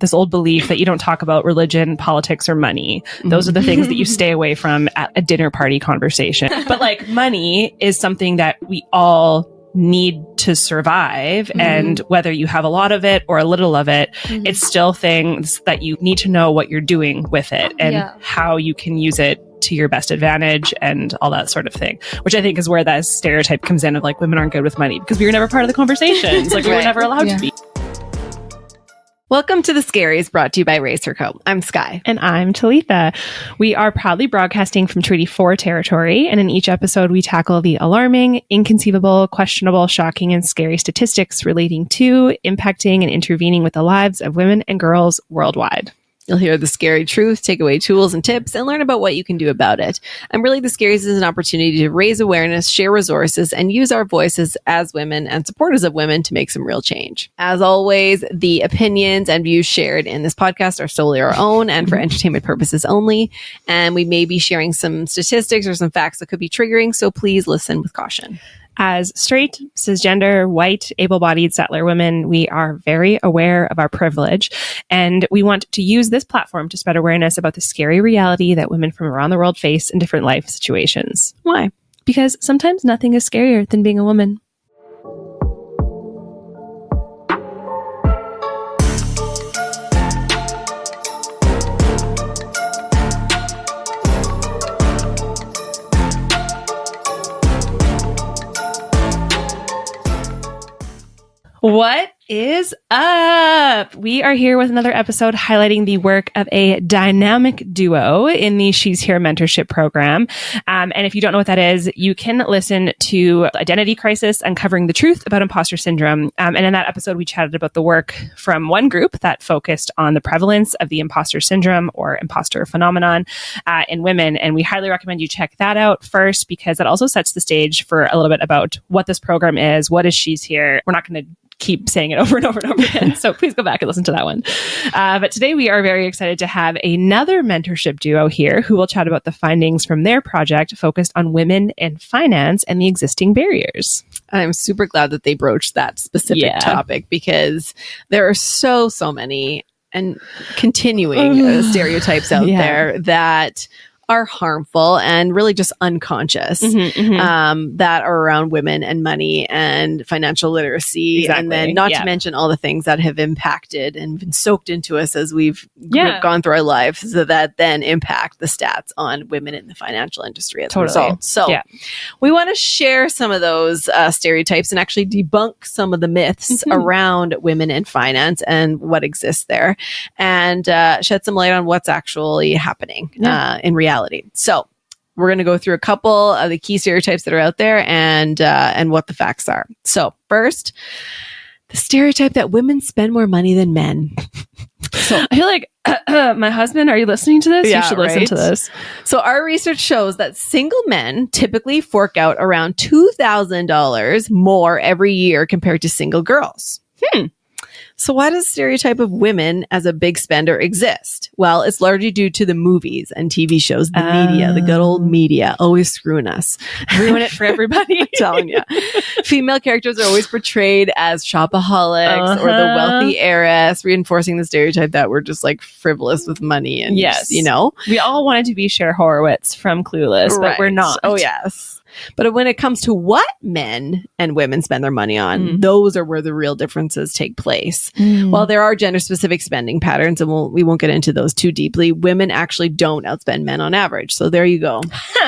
this old belief that you don't talk about religion, politics, or money. Those are the things that you stay away from at a dinner party conversation. But like money is something that we all need to survive. And whether you have a lot of it or a little of it, it's still things that you need to know what you're doing with it and how you can use it to your best advantage and all that sort of thing, which I think is where that stereotype comes in of like women aren't good with money because we were never part of the conversations. Like we were never allowed to be. Welcome to The Scaries, brought to you by RaiseHER Co. I'm Sky. And I'm Talitha. We are proudly broadcasting from Treaty 4 territory, and in each episode we tackle the alarming, inconceivable, questionable, shocking, and scary statistics relating to, impacting, and intervening with the lives of women and girls worldwide. You'll hear the scary truth, take away tools and tips, and learn about what you can do about it. And really, The Scaries is an opportunity to raise awareness, share resources, and use our voices as women and supporters of women to make some real change. As always, the opinions and views shared in this podcast are solely our own and for entertainment purposes only. And we may be sharing some statistics or some facts that could be triggering, so please listen with caution. As straight, cisgender, white, able-bodied settler women, we are very aware of our privilege, and we want to use this platform to spread awareness about the scary reality that women from around the world face in different life situations. Why? Because sometimes nothing is scarier than being a woman. What is up? We are here with another episode highlighting the work of a dynamic duo in the She's Here mentorship program. And if you don't know what that is, you can listen to Identity Crisis, Uncovering the Truth About Imposter Syndrome. And in that episode, we chatted about the work from one group that focused on the prevalence of the imposter syndrome or imposter phenomenon in women. And we highly recommend you check that out first, because that also sets the stage for a little bit about what this program is, what is She's Here. We're not going to keep saying it over and over and over again. So please go back and listen to that one. But today we are very excited to have another mentorship duo here who will chat about the findings from their project focused on women in finance and the existing barriers. I'm super glad that they broached that specific topic, because there are so many and continuing stereotypes out there that are harmful and really just unconscious that are around women and money and financial literacy. Exactly. And then not to mention all the things that have impacted and been soaked into us as we've gone through our lives, so that then impact the stats on women in the financial industry as a result. So we want to share some of those stereotypes and actually debunk some of the myths around women in finance and what exists there, and shed some light on what's actually happening in reality. So we're going to go through a couple of the key stereotypes that are out there and what the facts are. So first, the stereotype that women spend more money than men. So I feel like my husband, are you listening to this? You should listen to this. So our research shows that single men typically fork out around $2,000 more every year compared to single girls. So why does the stereotype of women as a big spender exist? Well, it's largely due to the movies and TV shows, the media, the good old media, always screwing us. Ruin it for everybody. I'm telling you. Female characters are always portrayed as shopaholics or the wealthy heiress, reinforcing the stereotype that we're just like frivolous with money. And you know, we all wanted to be Cher Horowitz from Clueless, but we're not. Oh, yes. But when it comes to what men and women spend their money on, those are where the real differences take place. While there are gender-specific spending patterns, and we won't get into those too deeply, women actually don't outspend men on average. So there you go.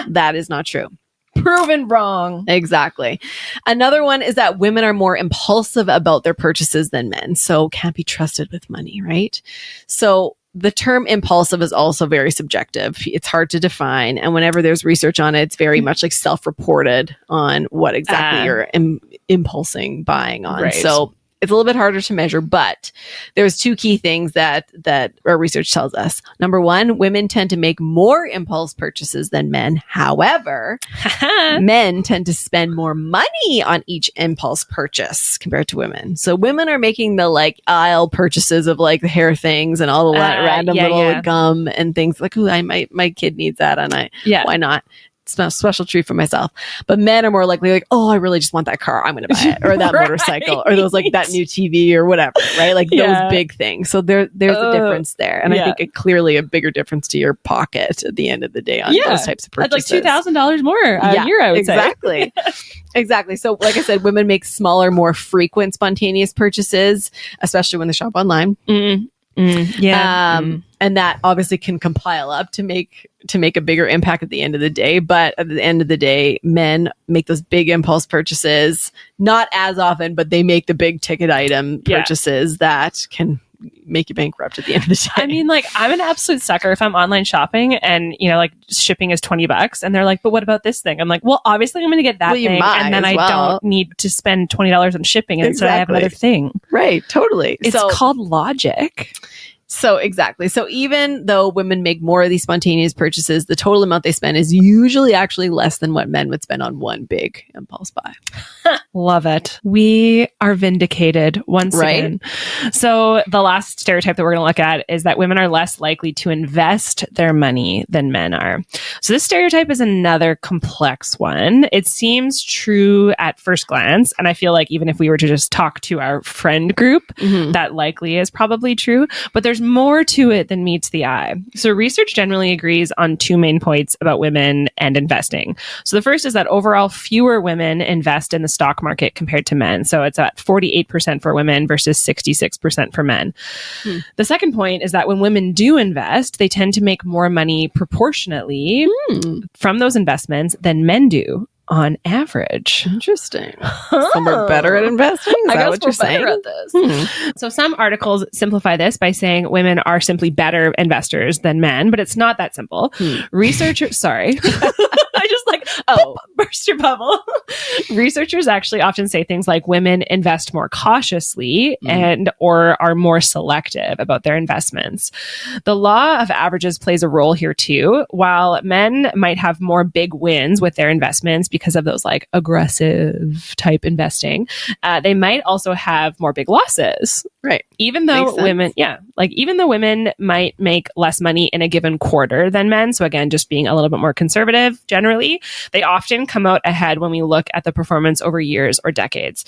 That is not true. Proven wrong. Exactly. Another one is that women are more impulsive about their purchases than men. So can't be trusted with money, right? So the term impulsive is also very subjective. It's hard to define. And whenever there's research on it, it's very much like self-reported on what exactly you're impulsing buying on. Right. So it's a little bit harder to measure, but there's two key things that our research tells us. Number one, women tend to make more impulse purchases than men. However, men tend to spend more money on each impulse purchase compared to women. So women are making the like aisle purchases of like the hair things and all the random little gum and things like, oh, my kid needs that, and why not? it's not a special treat for myself. But men are more likely like, oh, I really just want that car. I'm going to buy it. Or that motorcycle or those like that new TV or whatever, right? Like those big things. So there's a difference there. And I think clearly a bigger difference to your pocket at the end of the day on those types of purchases. Like $2,000 more a year, I would say. Exactly. So like I said, women make smaller, more frequent spontaneous purchases, especially when they shop online. And that obviously can compile up to make a bigger impact at the end of the day. But at the end of the day, men make those big impulse purchases, not as often, but they make the big ticket item purchases that can make you bankrupt at the end of the day. I mean, like, I'm an absolute sucker if I'm online shopping and, you know, like shipping is $20 and they're like, but what about this thing? I'm like, well, obviously I'm going to get that thing and then I don't need to spend $20 on shipping and so I have another thing. Right. Totally. It's called logic. So exactly. So even though women make more of these spontaneous purchases, the total amount they spend is usually actually less than what men would spend on one big impulse buy. Love it. We are vindicated once again. So the last stereotype that we're going to look at is that women are less likely to invest their money than men are. So this stereotype is another complex one. It seems true at first glance. And I feel like even if we were to just talk to our friend group, that likely is probably true. But there's more to it than meets the eye. So research generally agrees on two main points about women and investing. So the first is that overall fewer women invest in the stock market compared to men. So it's at 48% for women versus 66% for men. The second point is that when women do invest, they tend to make more money proportionately from those investments than men do on average. Interesting. Some are better at investing? Is that what you're saying? At this. So some articles simplify this by saying women are simply better investors than men, but it's not that simple. Researchers, sorry. I just like, burst your bubble. Researchers actually often say things like women invest more cautiously and or are more selective about their investments. The law of averages plays a role here too. While men might have more big wins with their investments because of those like aggressive type investing, they might also have more big losses. Right. Even though women might make less money in a given quarter than men. So again, just being a little bit more conservative generally, they often come out ahead when we look at the performance over years or decades.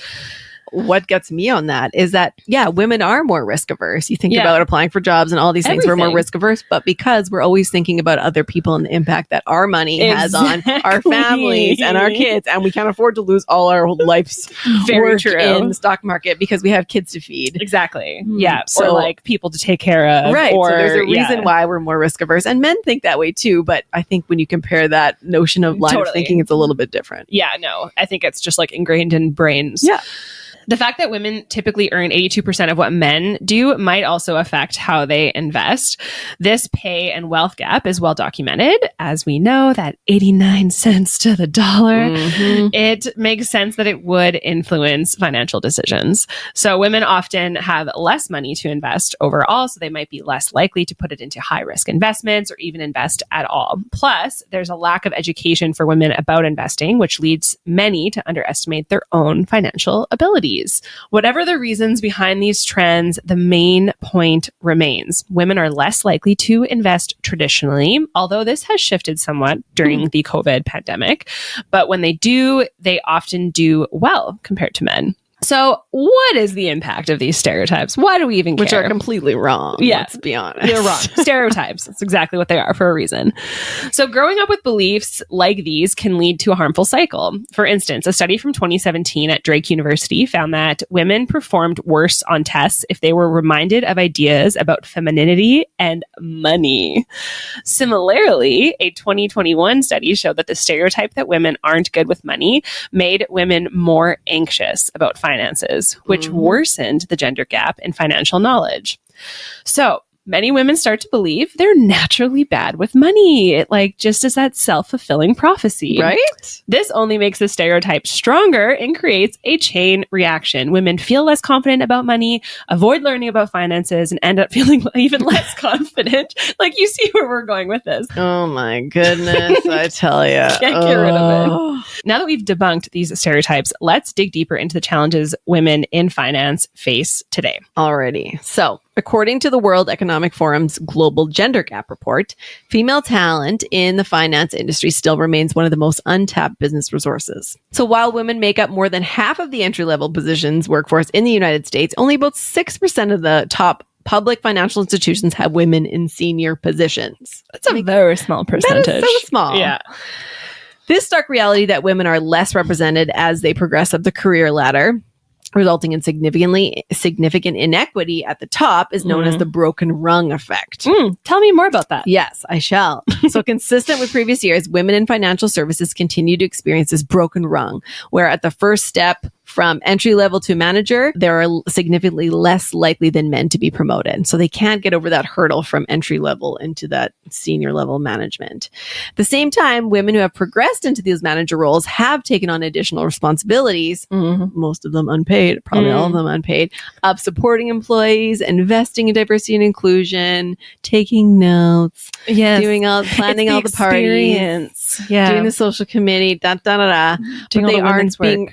What gets me on that is that, women are more risk averse. You think about applying for jobs and all these things, we're more risk averse, but because we're always thinking about other people and the impact that our money has on our families and our kids, and we can't afford to lose all our life's work in the stock market because we have kids to feed. Exactly. Yeah. So, or like people to take care of. Right. Or, so there's a reason why we're more risk averse, and men think that way too. But I think when you compare that notion of line of thinking, it's a little bit different. Yeah, no, I think it's just like ingrained in brains. Yeah. The fact that women typically earn 82% of what men do might also affect how they invest. This pay and wealth gap is well documented. As we know, that 89 cents to the dollar, it makes sense that it would influence financial decisions. So women often have less money to invest overall, so they might be less likely to put it into high-risk investments or even invest at all. Plus, there's a lack of education for women about investing, which leads many to underestimate their own financial abilities. Whatever the reasons behind these trends, the main point remains. Women are less likely to invest traditionally, although this has shifted somewhat during the COVID pandemic. But when they do, they often do well compared to men. So what is the impact of these stereotypes? Why do we even care? Which are completely wrong. Yeah. Let's be honest. They're wrong. Stereotypes. That's exactly what they are for a reason. So growing up with beliefs like these can lead to a harmful cycle. For instance, a study from 2017 at Drake University found that women performed worse on tests if they were reminded of ideas about femininity and money. Similarly, a 2021 study showed that the stereotype that women aren't good with money made women more anxious about finances, which worsened the gender gap in financial knowledge. So many women start to believe they're naturally bad with money. It like just is that self-fulfilling prophecy. Right? This only makes the stereotype stronger and creates a chain reaction. Women feel less confident about money, avoid learning about finances, and end up feeling even less confident. Like, you see where we're going with this. Oh my goodness, I tell you. Can't get rid of it. Now that we've debunked these stereotypes, let's dig deeper into the challenges women in finance face today. Alrighty. So According to the World Economic Forum's Global Gender Gap Report, female talent in the finance industry still remains one of the most untapped business resources. So while women make up more than half of the entry-level positions workforce in the United States, only about 6% of the top public financial institutions have women in senior positions. That's a very small percentage. That is so small. Yeah. This stark reality that women are less represented as they progress up the career ladder, resulting in significant inequity at the top, is known as the broken rung effect. Tell me more about that. Yes, I shall. So consistent with previous years, women in financial services continue to experience this broken rung, where at the first step from entry level to manager, they are significantly less likely than men to be promoted. So they can't get over that hurdle from entry level into that senior level management. At the same time, women who have progressed into these manager roles have taken on additional responsibilities, most of them unpaid, probably all of them unpaid, of supporting employees, investing in diversity and inclusion, taking notes, planning all the parties, doing the social committee, But they aren't being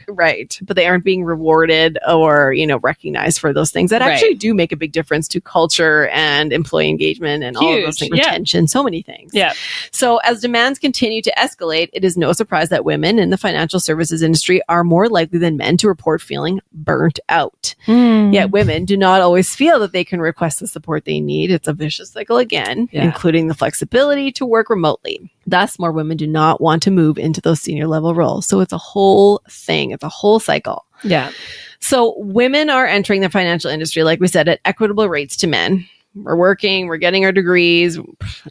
but they aren't being rewarded or, recognized for those things that actually do make a big difference to culture and employee engagement and all of those things, retention, so many things. Yeah. So as demands continue to escalate, it is no surprise that women in the financial services industry are more likely than men to report feeling burnt out. Yet women do not always feel that they can request the support they need. It's a vicious cycle again, including the flexibility to work remotely. Thus, more women do not want to move into those senior level roles. So it's a whole thing. It's a whole cycle. Yeah. So women are entering the financial industry, like we said, at equitable rates to men. We're working, we're getting our degrees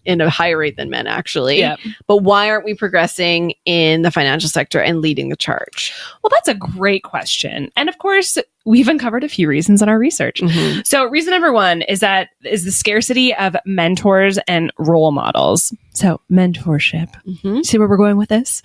in a higher rate than men, actually. Yeah. But why aren't we progressing in the financial sector and leading the charge? Well, that's a great question. And of course, we've uncovered a few reasons in our research. So reason number one is the scarcity of mentors and role models. So mentorship. See where we're going with this?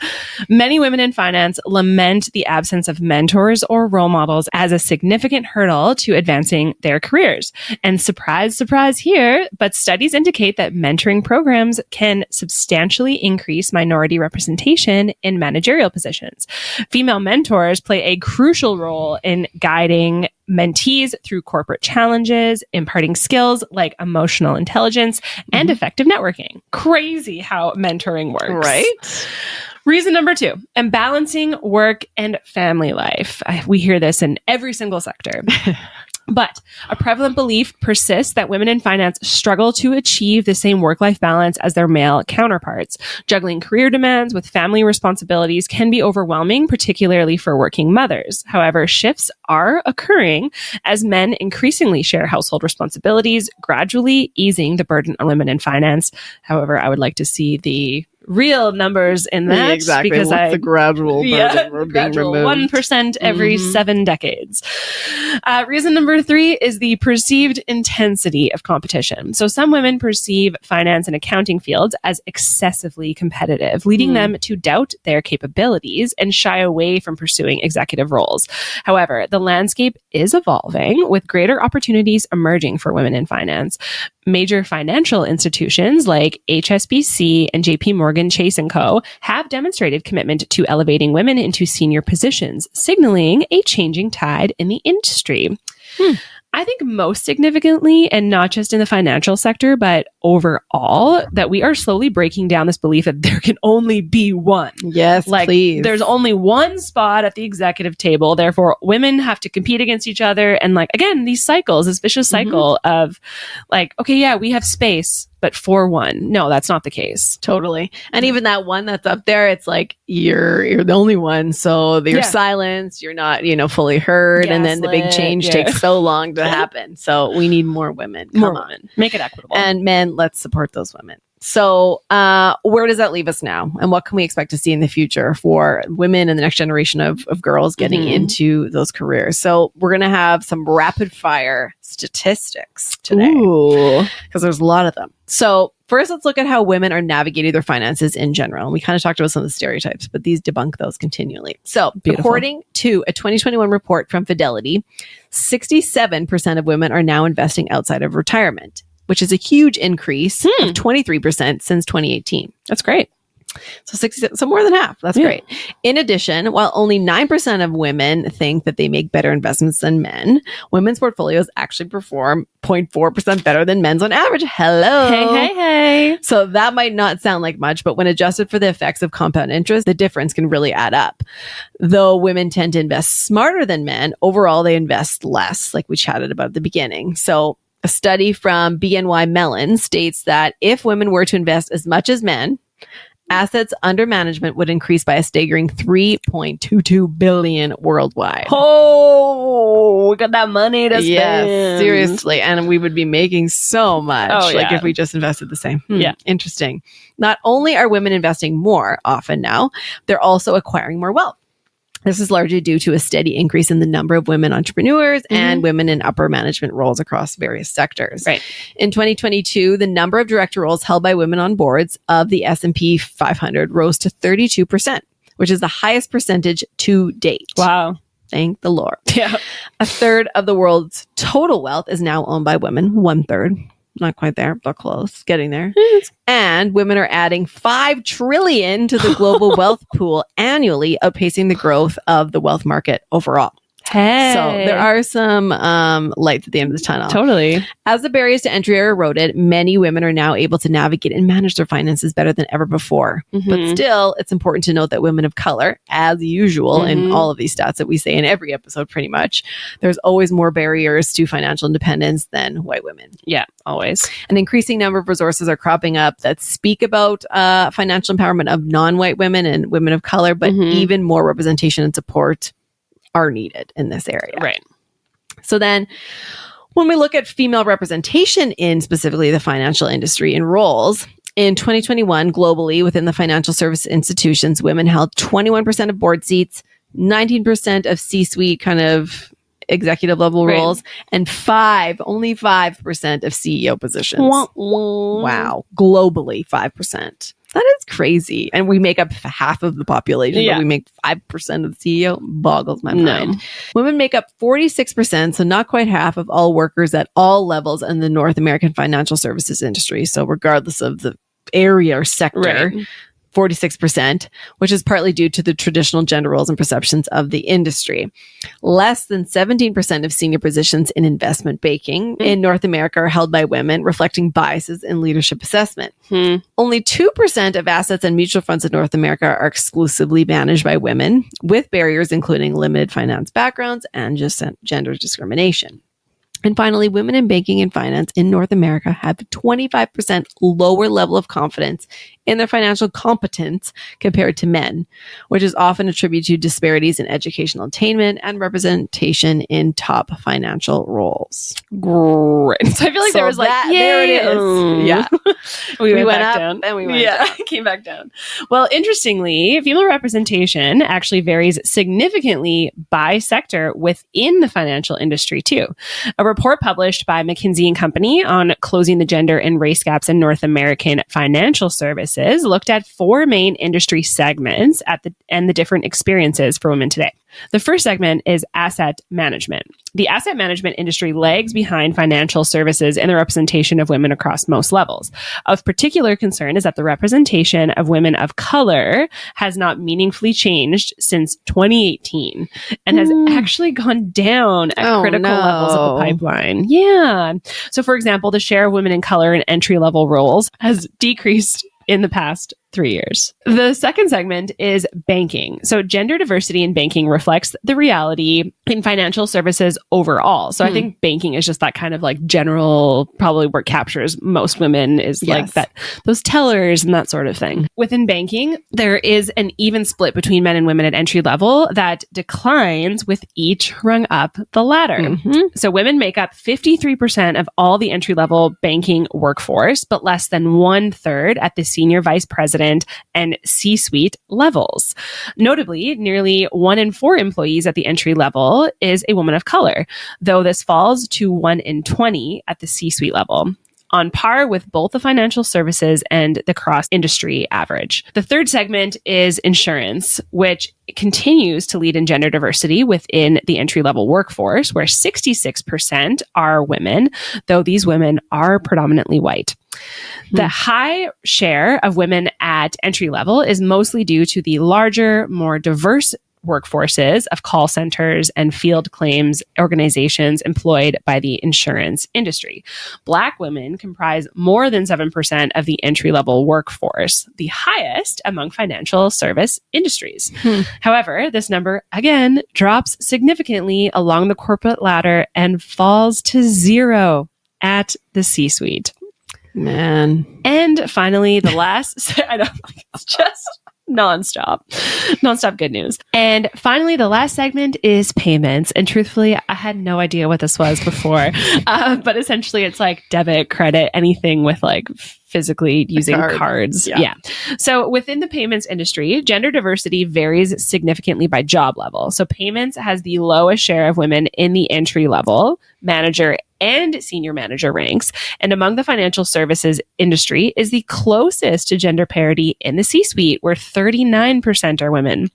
Many women in finance lament the absence of mentors or role models as a significant hurdle to advancing their careers. And surprise, surprise here, but studies indicate that mentoring programs can substantially increase minority representation in managerial positions. Female mentors play a crucial role in guiding mentees through corporate challenges, imparting skills like emotional intelligence and effective networking. Crazy how mentoring works. Right? Reason number two, and balancing work and family life. We hear this in every single sector. But a prevalent belief persists that women in finance struggle to achieve the same work-life balance as their male counterparts. Juggling career demands with family responsibilities can be overwhelming, particularly for working mothers. However, shifts are occurring as men increasingly share household responsibilities, gradually easing the burden on women in finance. However, I would like to see the real numbers in that. Exactly. Because what's the gradual burden we're being removed? 1% every 7 decades. Reason number three is the perceived intensity of competition. So some women perceive finance and accounting fields as excessively competitive, leading them to doubt their capabilities and shy away from pursuing executive roles. However, the landscape is evolving with greater opportunities emerging for women in finance. Major financial institutions like HSBC and JP Morgan Chase & Co. have demonstrated commitment to elevating women into senior positions, signaling a changing tide in the industry. I think most significantly, and not just in the financial sector, but overall, that we are slowly breaking down this belief that there can only be one. Yes, please. There's only one spot at the executive table. Therefore, women have to compete against each other. And again, these cycles, this vicious cycle of okay, yeah, we have space, but for one. No, that's not the case. Totally. And even that one that's up there, it's like, you're the only one. So you're silenced, you're not, fully heard. And then the big change takes so long to happen. So we need more women. Come on. Make it equitable. And men, let's support those women. So where does that leave us now? And what can we expect to see in the future for women and the next generation of girls getting into those careers? So we're going to have some rapid fire statistics today because there's a lot of them. So first, let's look at how women are navigating their finances in general. And we kind of talked about some of the stereotypes, but these debunk those continually. So according to a 2021 report from Fidelity, 67% of women are now investing outside of retirement, which is a huge increase of 23% since 2018. That's great. So 60, so more than half. That's great. In addition, while only 9% of women think that they make better investments than men, women's portfolios actually perform 0.4% better than men's on average. Hello. Hey. So that might not sound like much, but when adjusted for the effects of compound interest, the difference can really add up. Though women tend to invest smarter than men, overall they invest less, like we chatted about at the beginning. So a study from BNY Mellon states that if women were to invest as much as men, assets under management would increase by a staggering $3.22 billion worldwide. Oh, we got that money to spend. Yes, seriously. And we would be making so much if we just invested the same. Yeah. Interesting. Not only are women investing more often now, they're also acquiring more wealth. This is largely due to a steady increase in the number of women entrepreneurs and women in upper management roles across various sectors. Right. In 2022, the number of director roles held by women on boards of the S&P 500 rose to 32%, which is the highest percentage to date. Wow. Thank the Lord. Yeah. A third of the world's total wealth is now owned by women. 1/3. Not quite there, but close. Getting there. And women are adding $5 trillion to the global wealth pool annually, outpacing the growth of the wealth market overall. Hey. So there are some lights at the end of the tunnel. Totally. As the barriers to entry are eroded, many women are now able to navigate and manage their finances better than ever before. But still, it's important to note that women of color, as usual in all of these stats that we say in every episode pretty much, there's always more barriers to financial independence than white women. Yeah, always. An increasing number of resources are cropping up that speak about financial empowerment of non-white women and women of color, but even more representation and support are needed in this area. Right. So then when we look at female representation in specifically the financial industry in roles, in 2021, globally within the financial service institutions, women held 21% of board seats, 19% of C-suite kind of executive level roles, and only 5% of CEO positions. Wow. Globally, 5%. That is crazy. And we make up half of the population, but we make 5% of the CEO. Boggles my mind. Women make up 46%, so not quite half of all workers at all levels in the North American financial services industry. So regardless of the area or sector, 46%, which is partly due to the traditional gender roles and perceptions of the industry. Less than 17% of senior positions in investment banking in North America are held by women, reflecting biases in leadership assessment. Only 2% of assets and mutual funds in North America are exclusively managed by women, with barriers including limited finance backgrounds and just gender discrimination. And finally, women in banking and finance in North America have a 25% lower level of confidence in their financial competence compared to men, which is often attributed to disparities in educational attainment and representation in top financial roles. Great. So I feel like there was there it is. Yeah. we went up down. and we went down. Came back down. Well, interestingly, female representation actually varies significantly by sector within the financial industry too. A report published by McKinsey & Company on closing the gender and race gaps in North American financial services looked at 4 main industry segments and the different experiences for women today. The first segment is asset management. The asset management industry lags behind financial services in the representation of women across most levels. Of particular concern is that the representation of women of color has not meaningfully changed since 2018 and has actually gone down at critical levels of the pipeline. Yeah. So, for example, the share of women in color in entry-level roles has decreased in the past 3 years. The second segment is banking. So gender diversity in banking reflects the reality in financial services overall. So I think banking is just that kind of like general, probably where it captures most women is like that, those tellers and that sort of thing. Within banking, there is an even split between men and women at entry level that declines with each rung up the ladder. So women make up 53% of all the entry level banking workforce, but less than 1/3 at the senior vice president and C-suite levels. Notably, nearly 1 in 4 employees at the entry level is a woman of color, though this falls to 1 in 20 at the C-suite level. on par with both the financial services and the cross-industry average. The third segment is insurance, which continues to lead in gender diversity within the entry-level workforce, where 66% are women, though these women are predominantly white. The high share of women at entry level is mostly due to the larger, more diverse workforces of call centers and field claims organizations employed by the insurance industry. Black women comprise more than 7% of the entry-level workforce, the highest among financial service industries. However, this number, again, drops significantly along the corporate ladder and falls to 0 at the C-suite. Man. And finally, the last, I know, it's just nonstop good news. And finally, the last segment is payments. And truthfully, I had no idea what this was before. But essentially, it's like debit, credit, anything with like physically using cards. Yeah. So within the payments industry, gender diversity varies significantly by job level. So payments has the lowest share of women in the entry level, manager, and senior manager ranks. And among the financial services industry is the closest to gender parity in the C-suite, where 39% are women.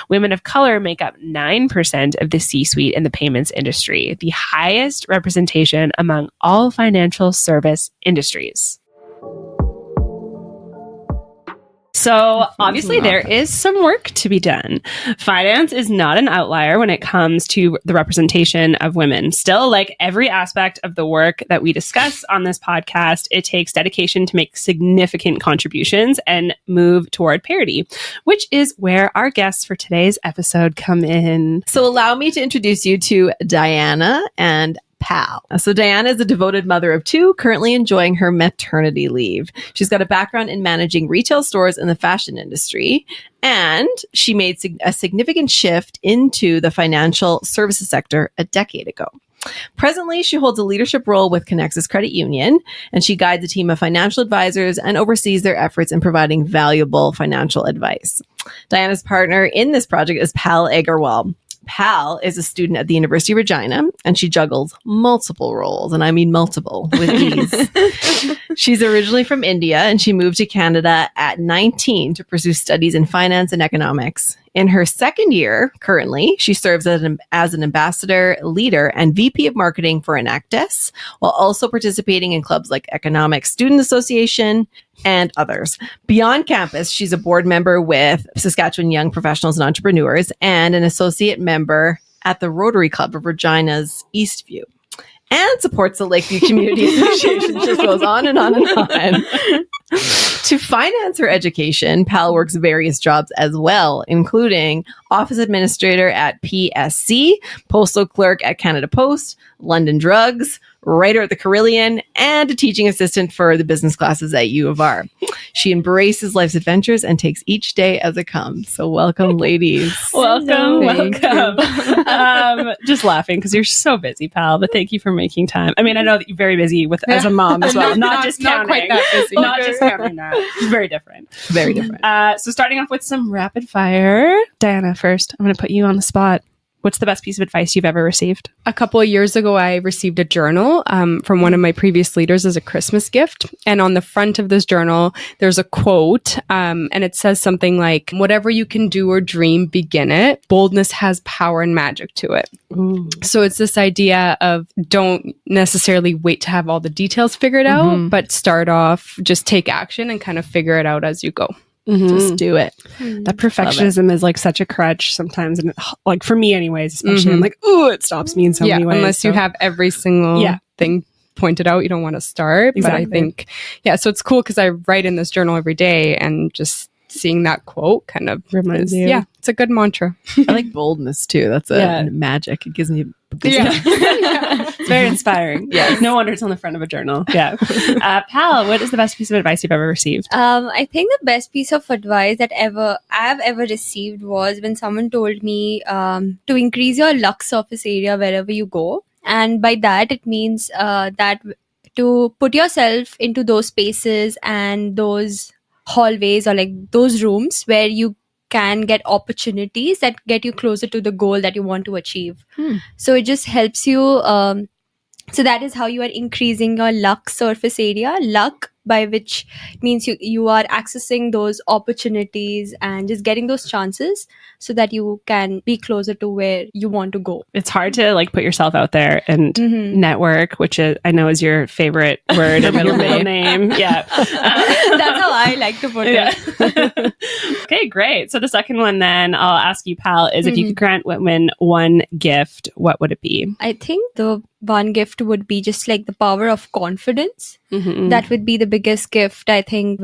Women of color make up 9% of the C-suite in the payments industry, the highest representation among all financial service industries. So obviously there is some work to be done. Finance is not an outlier when it comes to the representation of women. Still, like every aspect of the work that we discuss on this podcast, it takes dedication to make significant contributions and move toward parity, which is where our guests for today's episode come in. So allow me to introduce you to Dajana and Pall. So Dajana is a devoted mother of 2, currently enjoying her maternity leave. She's got a background in managing retail stores in the fashion industry, and she made a significant shift into the financial services sector a decade ago. Presently, she holds a leadership role with Connexus Credit Union, and she guides a team of financial advisors and oversees their efforts in providing valuable financial advice. Dajana's partner in this project is Pall Agarwal. Pall is a student at the University of Regina, and she juggles multiple roles, and I mean multiple, with ease. She's originally from India, and she moved to Canada at 19 to pursue studies in finance and economics. In her second year, currently, she serves as an ambassador, leader, and VP of marketing for Enactus, while also participating in clubs like Economic Student Association and others. Beyond campus, she's a board member with Saskatchewan Young Professionals and Entrepreneurs and an associate member at the Rotary Club of Regina's Eastview, and supports the Lakeview Community Association. Just goes on and on and on. To finance her education, Pall works various jobs as well, including office administrator at PSC, postal clerk at Canada Post, London Drugs, writer at the Carillion, and a teaching assistant for the business classes at U of R. She embraces life's adventures and takes each day as it comes. So welcome, ladies. Welcome. Just laughing because you're so busy, Pal, but thank you for making time. I mean, I know that you're very busy as a mom as well. Not quite that busy. Not discounting that. It's very different. Very different. So starting off with some rapid fire. Dajana first. I'm going to put you on the spot. What's the best piece of advice you've ever received? A couple of years ago, I received a journal from one of my previous leaders as a Christmas gift. And on the front of this journal, there's a quote, and it says something like, "Whatever you can do or dream, begin it. Boldness has power and magic to it." Ooh. So it's this idea of don't necessarily wait to have all the details figured out, but start off, just take action and kind of figure it out as you go. Just do it. That perfectionism is like such a crutch sometimes, and like for me anyways, especially I'm like, ooh, it stops me in so many ways. Unless you have every single thing pointed out, you don't want to start. Exactly. But I think so it's cool because I write in this journal every day, and just seeing that quote kind of reminds you. Yeah, it's a good mantra. I like boldness too. That's a magic. It gives me it's very inspiring. Yeah, no wonder it's on the front of a journal. Yeah. Pal, what is the best piece of advice you've ever received? I think the best piece of advice that I've ever received was when someone told me to increase your luck surface area wherever you go, and by that it means that to put yourself into those spaces and those hallways or like those rooms where you can get opportunities that get you closer to the goal that you want to achieve. So it just helps you So that is how you are increasing your luck surface area. Luck, by which means you are accessing those opportunities and just getting those chances so that you can be closer to where you want to go. It's hard to like put yourself out there and network, which I know is your favorite word or middle name. Yeah. That's how I like to put it. Okay, great. So the second one then I'll ask you, Pal, is if you could grant women one gift, what would it be? I think the one gift would be just like the power of confidence. That would be the biggest gift I think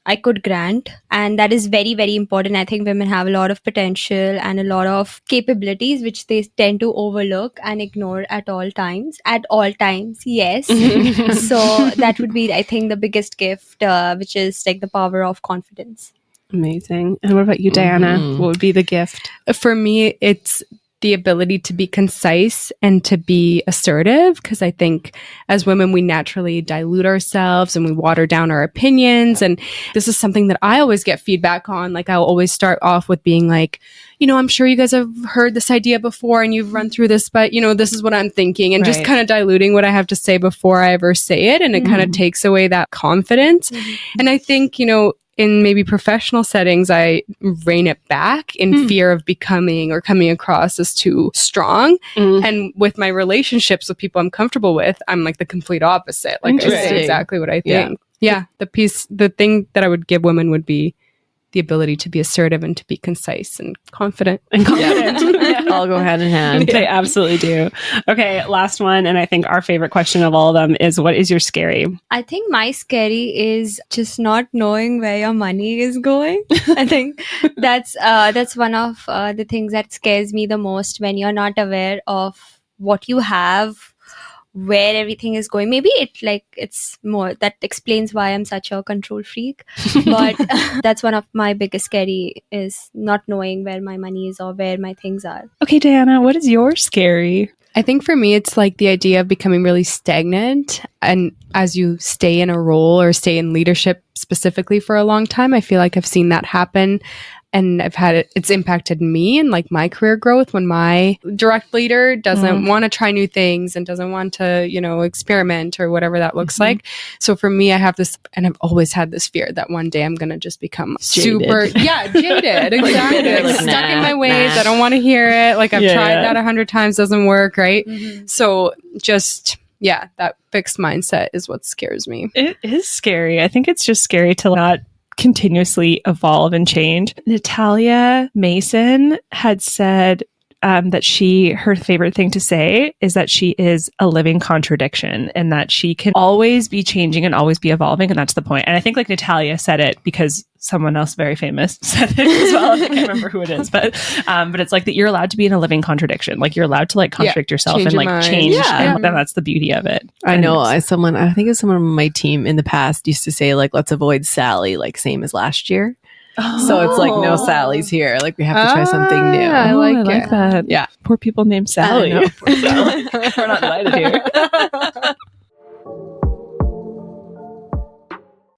I could grant. And that is very, very important. I think women have a lot of potential and a lot of capabilities which they tend to overlook and ignore at all times. At all times, yes. So that would be, I think, the biggest gift, which is like the power of confidence. Amazing. And what about you, Dajana? What would be the gift? For me, it's the ability to be concise and to be assertive, because I think as women, we naturally dilute ourselves and we water down our opinions. And this is something that I always get feedback on. Like, I'll always start off with being like, I'm sure you guys have heard this idea before and you've run through this, but this is what I'm thinking, and just kind of diluting what I have to say before I ever say it. And it kind of takes away that confidence. And I think, in maybe professional settings, I rein it back in fear of becoming or coming across as too strong. And with my relationships with people I'm comfortable with, I'm like the complete opposite. Like, I say exactly what I think. Yeah. The thing that I would give women would be the ability to be assertive and to be concise and confident. All go hand in hand. They absolutely do. Okay, last one. And I think our favorite question of all of them is, what is your scary? I think my scary is just not knowing where your money is going. I think that's one of the things that scares me the most, when you're not aware of what you have, where everything is going. Maybe it's more that explains why I'm such a control freak. But that's one of my biggest scary, is not knowing where my money is or where my things are. Okay, Dajana, what is your scary? I think for me, it's like the idea of becoming really stagnant. And as you stay in a role or stay in leadership specifically for a long time, I feel like I've seen that happen. And it's impacted me and like my career growth, when my direct leader doesn't want to try new things and doesn't want to, experiment or whatever that looks like. So for me, I have this, and I've always had this fear that one day I'm going to just become jaded. Jaded. Exactly. Like, stuck in my ways. I don't want to hear it. Like, I've tried that 100 times, doesn't work. Right. So just, that fixed mindset is what scares me. It is scary. I think it's just scary to not continuously evolve and change. Natalia Mason had said that her favorite thing to say is that she is a living contradiction, and that she can always be changing and always be evolving. And that's the point. And I think like Natalia said it because someone else very famous said it as well. I can't remember who it is, but it's like that you're allowed to be in a living contradiction. Like, you're allowed to like contradict yourself and like change. And that's the beauty of it. I know. I think it's someone on my team in the past used to say like, let's avoid Sally, like same as last year. So it's like, no Sally's here. Like, we have to try something new. I like that. Yeah. Poor people named Sally. Poor Sally. We're not invited here.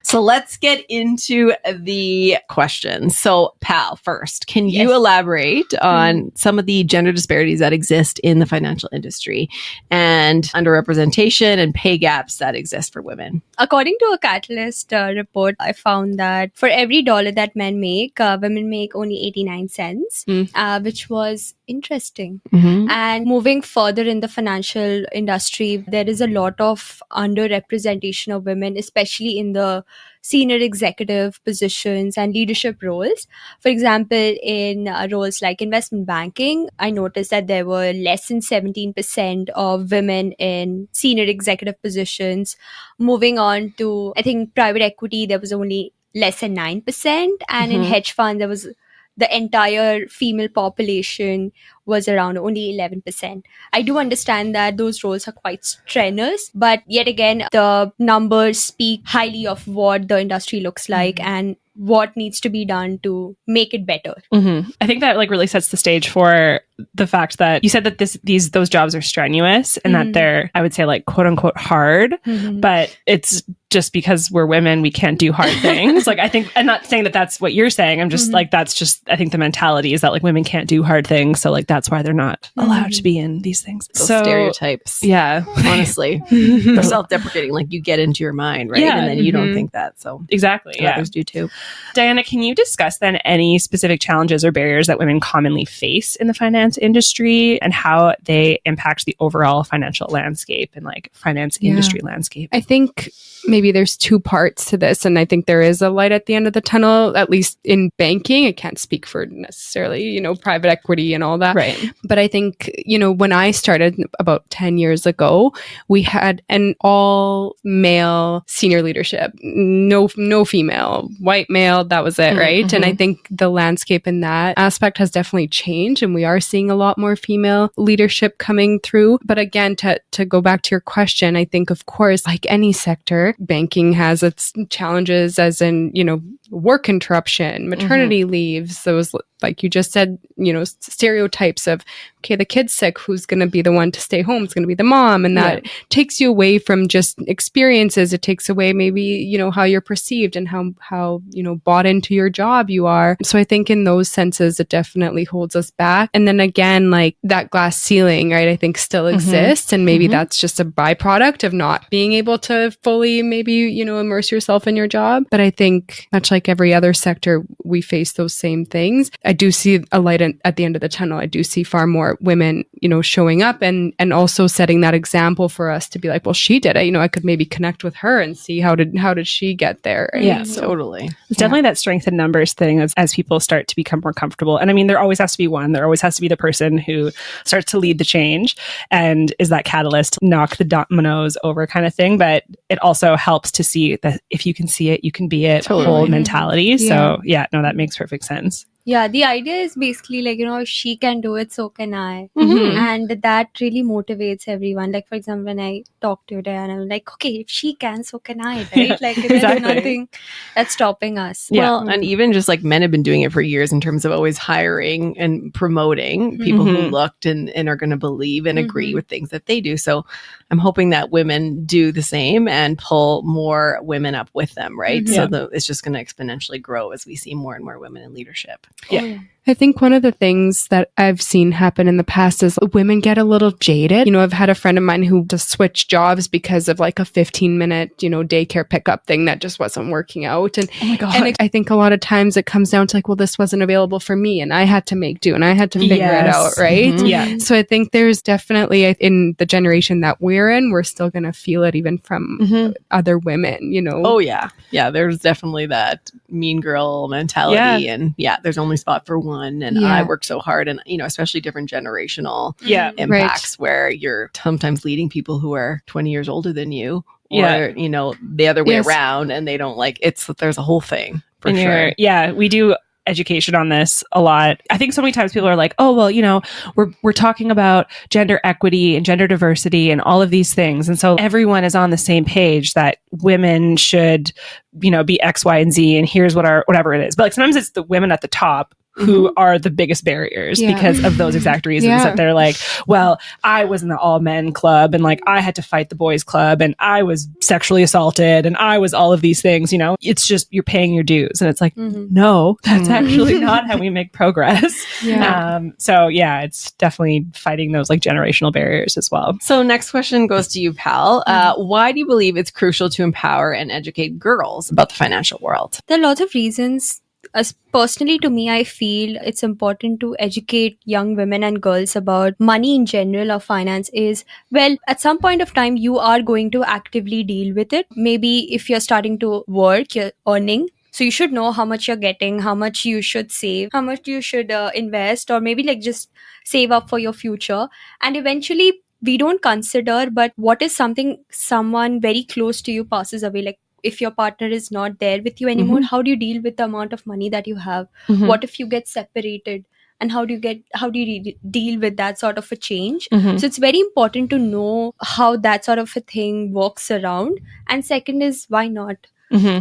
So let's get into the questions. So, Pal, first, can you elaborate on some of the gender disparities that exist in the financial industry and underrepresentation and pay gaps that exist for women? According to a Catalyst report, I found that for every dollar that men make, women make only 89 cents, which was interesting. And moving further in the financial industry, there is a lot of underrepresentation of women, especially in the senior executive positions and leadership roles. For example, in roles like investment banking, I noticed that there were less than 17% of women in senior executive positions. Moving on to, I think, private equity, there was only less than 9%. And in hedge fund, there was the entire female population was around only 11%. I do understand that those roles are quite strenuous, but yet again, the numbers speak highly of what the industry looks like and what needs to be done to make it better. I think that like really sets the stage for the fact that you said that those jobs are strenuous and that they're, I would say, like quote unquote hard, but it's just because we're women, we can't do hard things. Like, I think, I'm not saying that that's what you're saying. I'm just like, that's just, I think the mentality is that like women can't do hard things. So like, that's why they're not allowed to be in these things. Those so stereotypes. Yeah. Honestly, they're self-deprecating. Like you get into your mind, right? Yeah. And then you don't think that. So exactly. Yeah. Others do too. Diana, can you discuss then any specific challenges or barriers that women commonly face in the finance industry and how they impact the overall financial landscape and like finance industry landscape? I think maybe there's two parts to this, and I think there is a light at the end of the tunnel, at least in banking. I can't speak for necessarily, private equity and all that. Right. But I think, when I started about 10 years ago, we had an all male senior leadership, no female, white male, that was it, right? And I think the landscape in that aspect has definitely changed, and we are seeing a lot more female leadership coming through. But again, to go back to your question, I think, of course, like any sector, banking has its challenges, as in, work interruption, maternity leaves, those, like you just said, stereotypes of, okay, the kid's sick, who's going to be the one to stay home? It's going to be the mom. And that takes you away from just experiences. It takes away maybe, how you're perceived and how, bought into your job you are. So I think in those senses, it definitely holds us back. And then again, like that glass ceiling, right, I think still exists. And maybe that's just a byproduct of not being able to fully maybe, immerse yourself in your job. But I think much like every other sector, we face those same things. I do see a light at the end of the tunnel. I do see far more women, showing up and also setting that example for us to be like, well, she did it. I could maybe connect with her and see how did she get there? Right? Yeah, totally. It's definitely that strength in numbers thing as people start to become more comfortable. And I mean, there always has to be one. There always has to be the person who starts to lead the change and is that catalyst to knock the dominoes over kind of thing. But it also helps to see that if you can see it, you can be it whole mentality. So that makes perfect sense. Yeah, the idea is basically like, if she can do it, so can I. And that really motivates everyone. Like, for example, when I talk to Dajana, I'm like, okay, if she can, so can I, right? Like, there's nothing that's stopping us. Yeah. Well, and even just like men have been doing it for years in terms of always hiring and promoting people who looked and are going to believe and agree with things that they do. So I'm hoping that women do the same and pull more women up with them, right? So it's just going to exponentially grow as we see more and more women in leadership. Yeah. I think one of the things that I've seen happen in the past is women get a little jaded. I've had a friend of mine who just switched jobs because of like a 15-minute, daycare pickup thing that just wasn't working out. And, oh my God. And I think a lot of times it comes down to like, well, this wasn't available for me and I had to make do and I had to figure it out, right? Yeah. So I think there's definitely in the generation that we're in, we're still going to feel it even from other women, Oh, yeah. Yeah, there's definitely that mean girl mentality. And there's only spot for one. And I work so hard and, especially different generational impacts where you're sometimes leading people who are 20 years older than you or, the other way around and they don't there's a whole thing for sure. Yeah, we do education on this a lot. I think so many times people are like, oh, well, we're talking about gender equity and gender diversity and all of these things. And so everyone is on the same page that women should, be X, Y, and Z. And here's whatever it is. But like sometimes it's the women at the top who are the biggest barriers because of those exact reasons that they're like, well, I was in the all men club and like I had to fight the boys club and I was sexually assaulted and I was all of these things, it's just you're paying your dues. And it's like, no, that's actually not how we make progress. It's definitely fighting those like generational barriers as well. So next question goes to you, Pal. Why do you believe it's crucial to empower and educate girls about the financial world? There are lots of reasons. Personally, to me, I feel it's important to educate young women and girls about money in general or finance at some point of time, you are going to actively deal with it. Maybe if you're starting to work, you're earning. So you should know how much you're getting, how much you should save, how much you should invest, or maybe like just save up for your future. And eventually, we don't consider, but what is someone very close to you passes away, like if your partner is not there with you anymore, how do you deal with the amount of money that you have? What if you get separated? And how do you deal with that sort of a change? So it's very important to know how that sort of a thing works around. And second is, why not?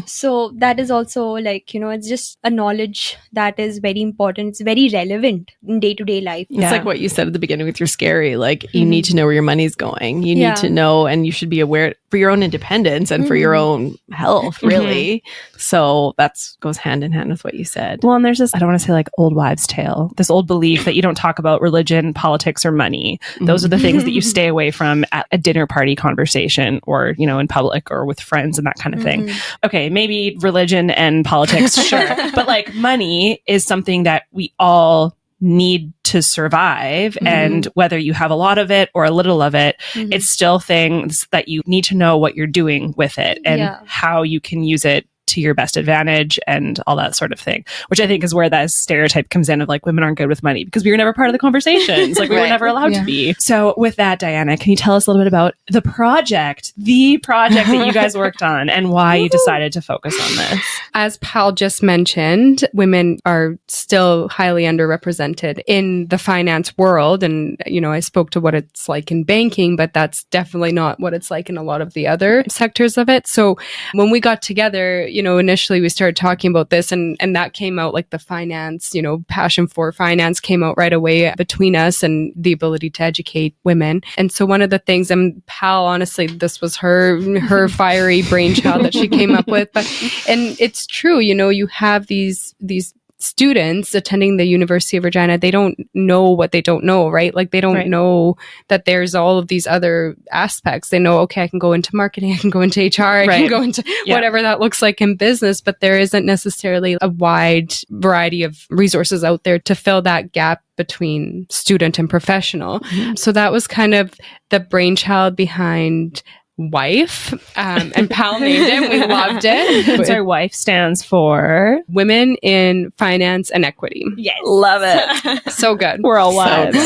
So that is also like, it's just a knowledge that is very important. It's very relevant in day-to-day life. It's like what you said at the beginning with your scary, like you need to know where your money's going. You need to know, and you should be aware for your own independence and for your own health, really. So that's goes hand in hand with what you said. Well, and there's this, I don't want to say like old wives' tale, this old belief that you don't talk about religion, politics, or money. Those are the things that you stay away from at a dinner party conversation or, in public or with friends and that kind of thing. Okay, maybe religion and politics, sure. But like money is something that we all need to survive. And whether you have a lot of it or a little of it, it's still things that you need to know what you're doing with it and how you can use it to your best advantage and all that sort of thing, which I think is where that stereotype comes in of like women aren't good with money because we were never part of the conversations. Like we were never allowed to be. So with that, Dajana, can you tell us a little bit about the project that you guys worked on and why you decided to focus on this? As Pal just mentioned, women are still highly underrepresented in the finance world. And, I spoke to what it's like in banking, but that's definitely not what it's like in a lot of the other sectors of it. So when we got together, initially we started talking about this and that came out like the finance, passion for finance came out right away between us and the ability to educate women. And so one of the things, and Pal, honestly, this was her fiery brainchild that she came up with. And it's true, you have these students attending the University of Regina, they don't know what they don't know, right? Like they don't know that there's all of these other aspects. They know, okay, I can go into marketing, I can go into HR, I can go into whatever that looks like in business, but there isn't necessarily a wide variety of resources out there to fill that gap between student and professional. So that was kind of the brainchild behind WIFE, and Pal named it. We loved it. Sorry, WIFE stands for Women in Finance and Equity. Yes. Love it. So good. We're all wives.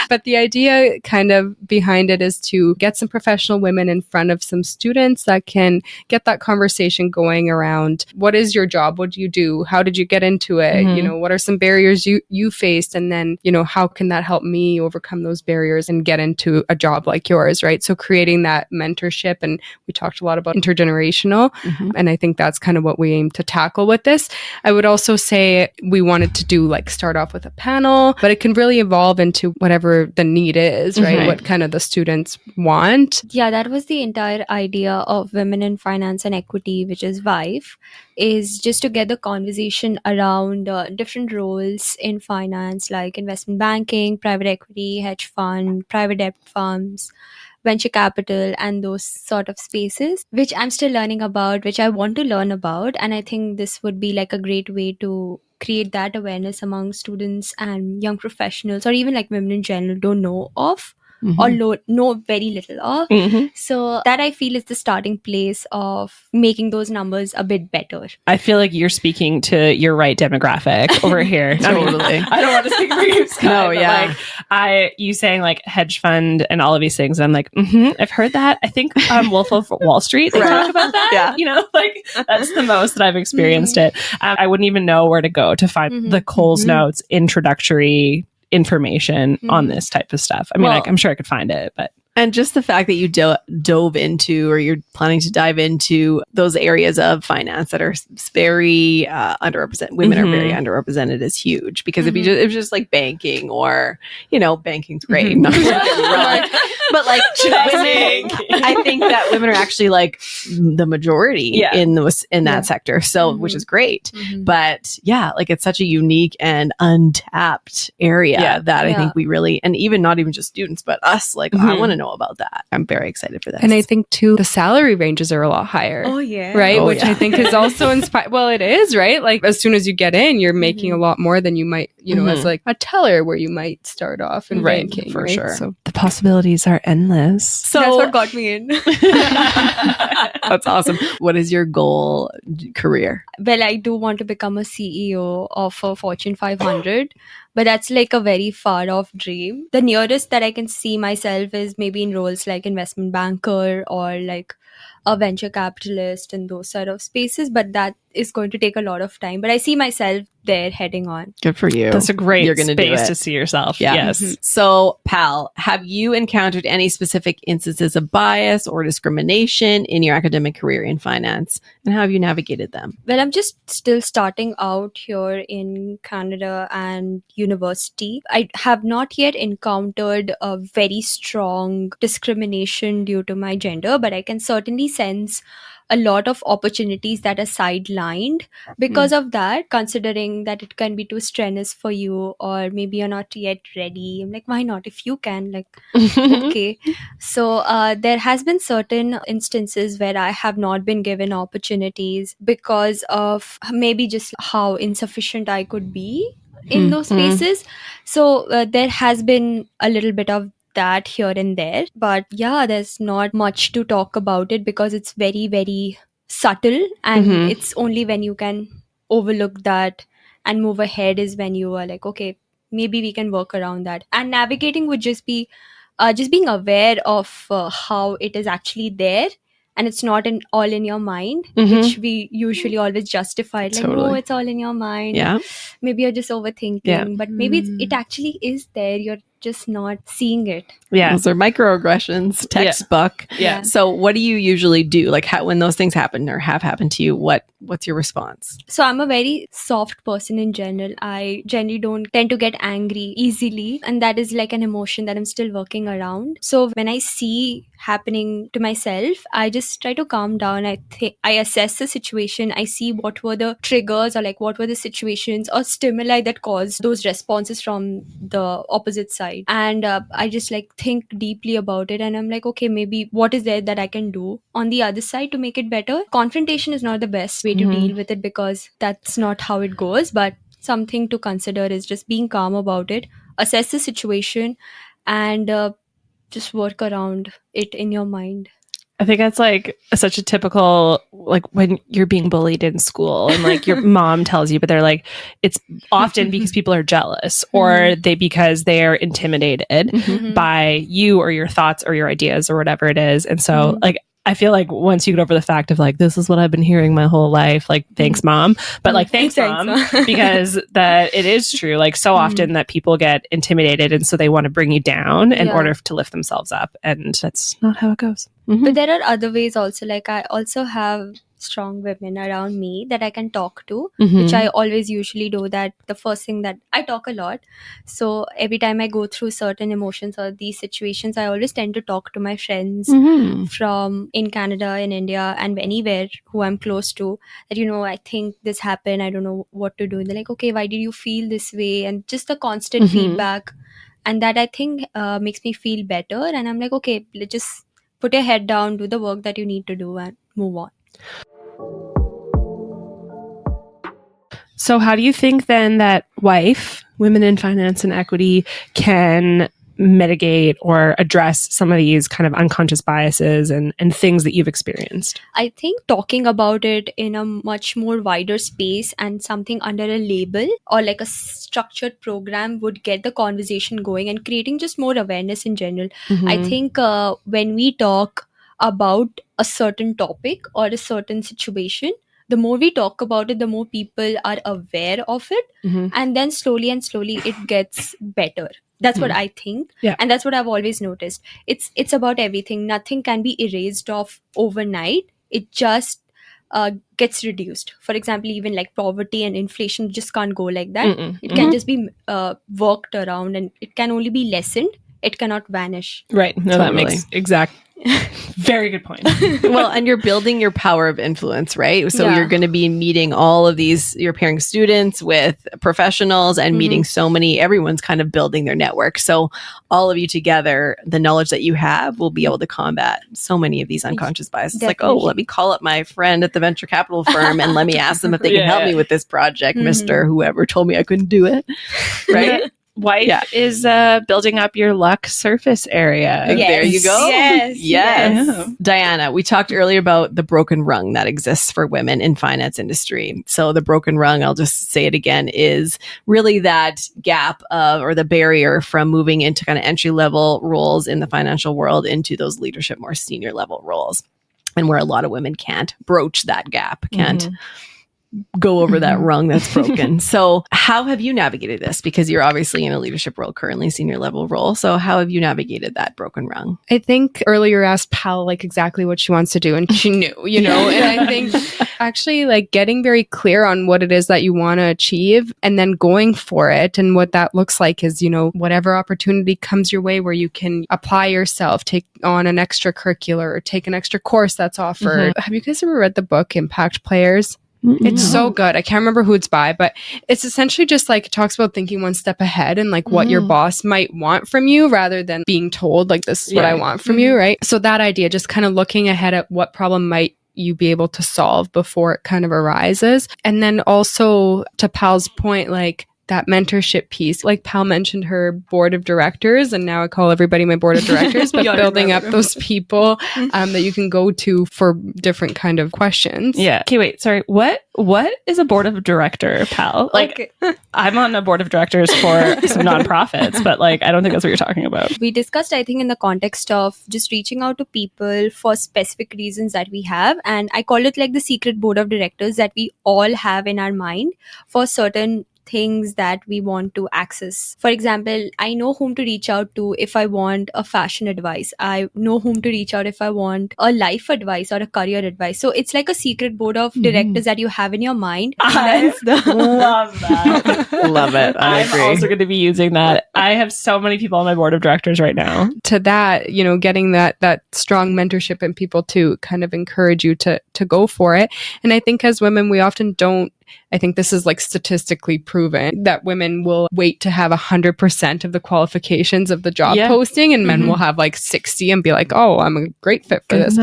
But the idea kind of behind it is to get some professional women in front of some students that can get that conversation going around what is your job? What do you do? How did you get into it? What are some barriers you faced? And then, how can that help me overcome those barriers and get into a job like yours, right? So creating that mentorship, and we talked a lot about intergenerational, and I think that's kind of what we aim to tackle with this. I would also say we wanted to do start off with a panel, but it can really evolve into whatever the need is, right? What kind of the students want. Yeah, that was the entire idea of Women in Finance and Equity, which is WIFE, is just to get the conversation around different roles in finance, like investment banking, private equity, hedge fund, private debt firms, venture capital, and those sort of spaces, which I'm still learning about, which I want to learn about. And I think this would be like a great way to create that awareness among students and young professionals, or even like women in general don't know of. Or know very little of. So that I feel is the starting place of making those numbers a bit better. I feel like you're speaking to your right demographic over here. Totally. I don't want to speak for you, Sky. You saying like hedge fund and all of these things. I'm like, I've heard that. I think Wolf of Wall Street, they talk about that. That's the most that I've experienced it. I wouldn't even know where to go to find the Coles Notes introductory information on this type of stuff. I mean, I'm sure I could find it, but And just the fact that you dove into, or you're planning to dive into those areas of finance that are very underrepresented, women are very underrepresented, is huge. Because if it was just like banking, or, banking's great. Not wrong, but like women, I think that women are actually like the majority in that sector. So, which is great. But like it's such a unique and untapped area that I think we really, and even not even just students, but us, like I want to know about that. I'm very excited for this. And I think too, the salary ranges are a lot higher. Oh yeah. Right? Which I think is also inspired. Well, it is, right? Like as soon as you get in, you're making a lot more than you might, as like a teller, where you might start off in banking. For sure. So the possibilities are endless. So that's what got me in. That's awesome. What is your goal career? Well, I do want to become a CEO of a Fortune 500, but that's like a very far off dream. The nearest that I can see myself is maybe in roles like investment banker or like a venture capitalist and those sort of spaces. But that is going to take a lot of time, but I see myself there heading on. Good for you. That's a great You're gonna do space it. to see yourself. Yeah. Yes. So, Pal, have you encountered any specific instances of bias or discrimination in your academic career in finance? And how have you navigated them? Well, I'm just still starting out here in Canada and university. I have not yet encountered a very strong discrimination due to my gender, but I can certainly sense a lot of opportunities that are sidelined because of that, considering that it can be too strenuous for you, or maybe you're not yet ready. I'm like, why not? If you can, like, okay. So there has been certain instances where I have not been given opportunities because of maybe just how insufficient I could be in those spaces. So there has been a little bit of that here and there, but yeah, there's not much to talk about it because it's very, very subtle, and it's only when you can overlook that and move ahead is when you are like, okay, maybe we can work around that. And navigating would just be just being aware of how it is actually there, and it's not all in your mind, which we usually always justify, like, no, it's all in your mind. Yeah. Maybe you're just overthinking, but maybe it actually is there. You're just not seeing it. Yeah. Those are microaggressions, textbook. Yeah. So what do you usually do? Like when those things happen or have happened to you, what's your response? So I'm a very soft person in general. I generally don't tend to get angry easily. And that is like an emotion that I'm still working around. So when I see happening to myself, I just try to calm down. I assess the situation. I see what were the triggers, or like what were the situations or stimuli that caused those responses from the opposite side. And I just like think deeply about it, and I'm like, okay, maybe what is there that I can do on the other side to make it better. Confrontation is not the best way to deal with it, because that's not how it goes, but something to consider is just being calm about it, assess the situation, and just work around it in your mind. I think that's like such a typical, like when you're being bullied in school and like your mom tells you, but they're like, it's often because people are jealous or because they are intimidated by you or your thoughts or your ideas or whatever it is. And so like, I feel like once you get over the fact of like, this is what I've been hearing my whole life, like, thanks mom, but like, thanks mom, because that it is true. Like so often that people get intimidated and so they want to bring you down in order to lift themselves up. And that's not how it goes. But there are other ways also. Like I also have strong women around me that I can talk to, which I always usually do. That the first thing that I talk a lot. So every time I go through certain emotions or these situations, I always tend to talk to my friends from in Canada, in India, and anywhere who I'm close to, that, you know, I think this happened, I don't know what to do. And they're like, okay, why did you feel this way? And just the constant feedback. And that I think makes me feel better. And I'm like, okay, let's just put your head down, do the work that you need to do, and move on. So how do you think then that women in finance and equity can mitigate or address some of these kind of unconscious biases and things that you've experienced? I think talking about it in a much more wider space and something under a label or like a structured program would get the conversation going and creating just more awareness in general. I think when we talk about a certain topic or a certain situation, the more we talk about it, the more people are aware of it. And then slowly it gets better. That's what I think. Yeah. And that's what I've always noticed. It's about everything. Nothing can be erased off overnight. It just gets reduced. For example, even like poverty and inflation just can't go like that. It can just be worked around, and it can only be lessened. It cannot vanish. Right. No, that makes very good point. Well, and you're building your power of influence, right? So you're going to be meeting all of these, you're pairing students with professionals and meeting everyone's kind of building their network. So all of you together, the knowledge that you have will be able to combat so many of these unconscious biases. It's like, oh, let me call up my friend at the venture capital firm and let me ask them if they can help me with this project, Mr. Whoever told me I couldn't do it. Right? Wife is building up your luck surface area. Yes. There you go. Yes. Yeah. Diana, we talked earlier about the broken rung that exists for women in finance industry. So the broken rung, I'll just say it again, is really that gap or the barrier from moving into kind of entry level roles in the financial world into those leadership, more senior level roles, and where a lot of women can't broach that gap, can't go over that rung that's broken. So how have you navigated this? Because you're obviously in a leadership role currently, senior level role. So how have you navigated that broken rung? I think earlier asked Pal like exactly what she wants to do, and she knew, you know, and I think actually like getting very clear on what it is that you want to achieve and then going for it. And what that looks like is, you know, whatever opportunity comes your way where you can apply yourself, take on an extracurricular or take an extra course that's offered. Have you guys ever read the book Impact Players? It's so good. I can't remember who it's by, but it's essentially just like it talks about thinking one step ahead and like what your boss might want from you rather than being told like this is what I want from you, right? So that idea, just kind of looking ahead at what problem might you be able to solve before it kind of arises. And then also to Pal's point, like that mentorship piece, like Pal mentioned her board of directors, and now I call everybody my board of directors, but building up those people that you can go to for different kind of questions. Yeah. Okay, wait, sorry. What is a board of director, Pal? Like, I'm on a board of directors for some nonprofits, but like, I don't think that's what you're talking about. We discussed, I think, in the context of just reaching out to people for specific reasons that we have. And I call it like the secret board of directors that we all have in our mind for certain things that we want to access. For example, I know whom to reach out to if I want a fashion advice. I know whom to reach out if I want a life advice or a career advice. So it's like a secret board of directors that you have in your mind. I love that. Love it. I'm also going to be using that. I have so many people on my board of directors right now. To that, you know, getting that strong mentorship and people to kind of encourage you to go for it. And I think as women, we often don't. I think this is like statistically proven that women will wait to have 100% of the qualifications of the job posting, and men will have like 60 and be like, "Oh, I'm a great fit for this."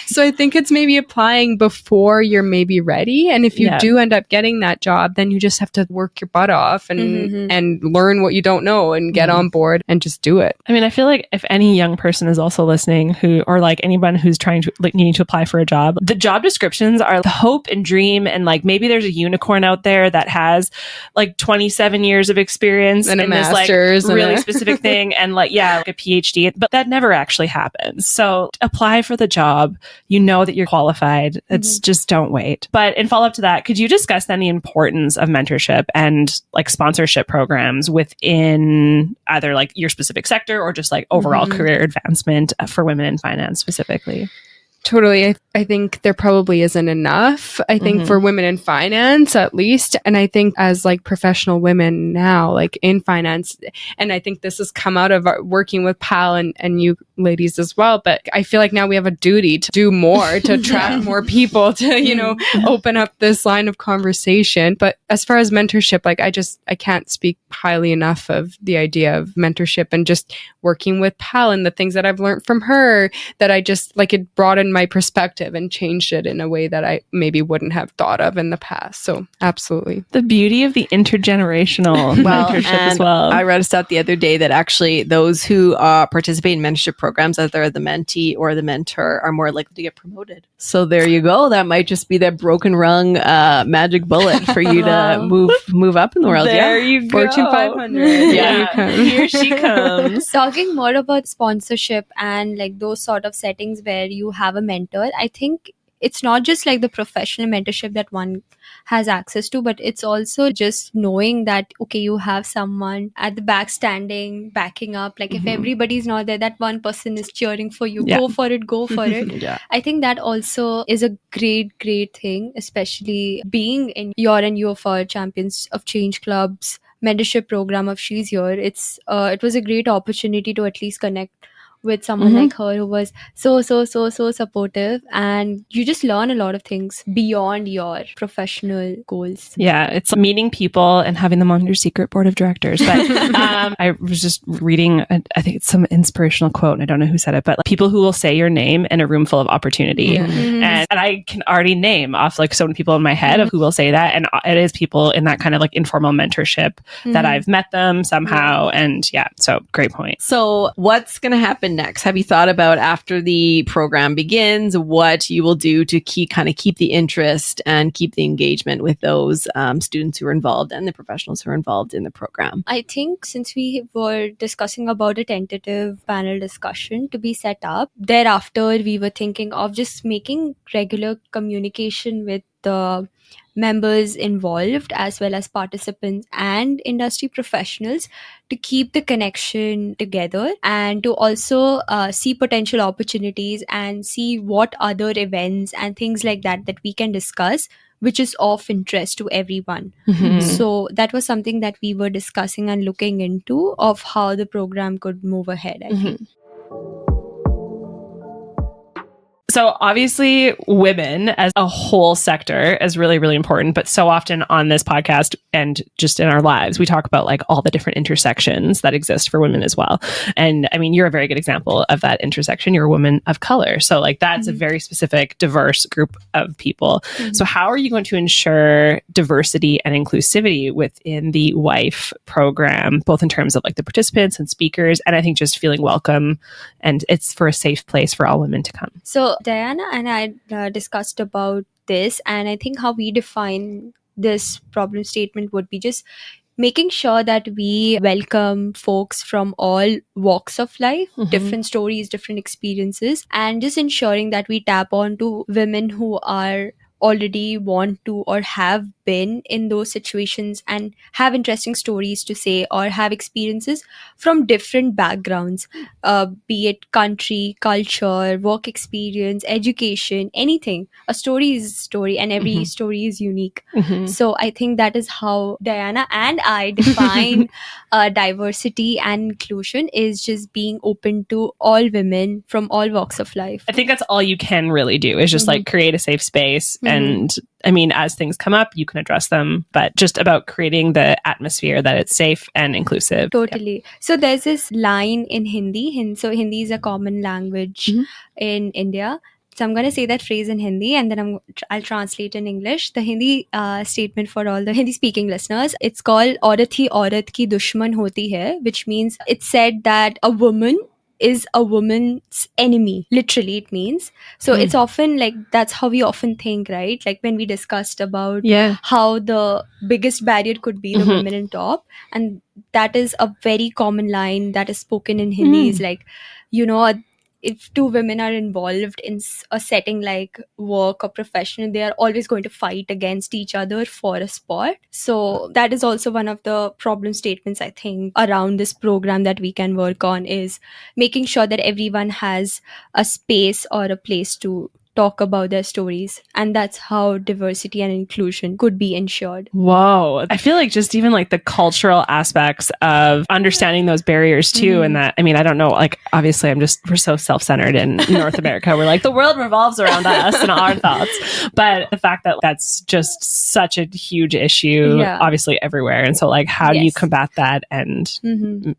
So I think it's maybe applying before you're maybe ready, and if you do end up getting that job, then you just have to work your butt off and learn what you don't know and get on board and just do it. I mean, I feel like if any young person is also listening who, or like anyone who's trying to like needing to apply for a job, the job descriptions are the hope and dream, and like maybe there's a unicorn out there that has like 27 years of experience and in a master's this like really specific thing and like like a PhD, but that never actually happens. So apply for the job. You know that you're qualified. It's just don't wait. But in follow up to that, could you discuss then the importance of mentorship and like sponsorship programs within either like your specific sector or just like overall career advancement for women in finance specifically? Totally. I think there probably isn't enough. I think for women in finance, at least. And I think as like professional women now, like in finance, and I think this has come out of working with Pal and you ladies as well. But I feel like now we have a duty to do more, to attract more people, to, you know, open up this line of conversation. But as far as mentorship, like I can't speak highly enough of the idea of mentorship and just working with Pal and the things that I've learned from her that I just like it broadened my perspective and changed it in a way that I maybe wouldn't have thought of in the past. So absolutely. The beauty of the intergenerational mentorship as well. I read a stat the other day that actually those who participate in mentorship programs, either the mentee or the mentor, are more likely to get promoted. So there you go. That might just be that broken rung magic bullet for you to move up in the world. There you go. Fortune 500. Here she comes. Talking more about sponsorship and like those sort of settings where you have a mentor, I think it's not just like the professional mentorship that one has access to, but it's also just knowing that, okay, you have someone at the back standing, backing up. Like if everybody's not there, that one person is cheering for you. Go for it, go for it. I think that also is a great thing, especially being in your and you for Champions of Change Club's mentorship program of She's Here. It was a great opportunity to at least connect with someone like her who was so supportive, and you just learn a lot of things beyond your professional goals. Yeah, it's meeting people and having them on your secret board of directors. But I was just reading, I think it's some inspirational quote, and I don't know who said it, but like, people who will say your name in a room full of opportunity. And I can already name off like so many people in my head of who will say that. And it is people in that kind of like informal mentorship that I've met them somehow. And so great point. So what's going to happen happen next? Have you thought about after the program begins, what you will do to keep the interest and keep the engagement with those students who are involved and the professionals who are involved in the program? I think since we were discussing about a tentative panel discussion to be set up, thereafter we were thinking of just making regular communication with the members involved as well as participants and industry professionals to keep the connection together and to also see potential opportunities and see what other events and things like that we can discuss which is of interest to everyone. So that was something that we were discussing and looking into of how the program could move ahead, I think. So obviously women as a whole sector is really, really important. But so often on this podcast and just in our lives, we talk about like all the different intersections that exist for women as well. And I mean, you're a very good example of that intersection. You're a woman of color. So like that's a very specific, diverse group of people. So how are you going to ensure diversity and inclusivity within the WIFE program, both in terms of like the participants and speakers, and I think just feeling welcome and it's for a safe place for all women to come? So Dajana and I discussed about this, and I think how we define this problem statement would be just making sure that we welcome folks from all walks of life, different stories, different experiences, and just ensuring that we tap on to women who are already want to or have been in those situations and have interesting stories to say or have experiences from different backgrounds, be it country, culture, work experience, education, anything. A story is a story and every story is unique. So I think that is how Dajana and I define diversity and inclusion, is just being open to all women from all walks of life. I think that's all you can really do is just like create a safe space. And I mean, as things come up, you can address them, but just about creating the atmosphere that it's safe and inclusive. Totally. Yeah. So there's this line in Hindi. So Hindi is a common language in India. So I'm going to say that phrase in Hindi and then I'll translate in English. The Hindi statement for all the Hindi speaking listeners, it's called "Aurat hi aurat ki dushman hoti hai," which means it's said that a woman is a woman's enemy. Literally, it means. So it's often like, that's how we often think, right? Like when we discussed about how the biggest barrier could be the women in top. And that is a very common line that is spoken in Hindi is like, you know, if two women are involved in a setting like work or profession, they are always going to fight against each other for a spot. So that is also one of the problem statements, I think, around this program that we can work on, is making sure that everyone has a space or a place to talk about their stories. And that's how diversity and inclusion could be ensured. Whoa. I feel like just even like the cultural aspects of understanding those barriers too. And that, I mean, I don't know, like obviously we're so self-centered in North America. We're like, the world revolves around us and our thoughts. But the fact that that's just such a huge issue, obviously everywhere. And so like, how do you combat that and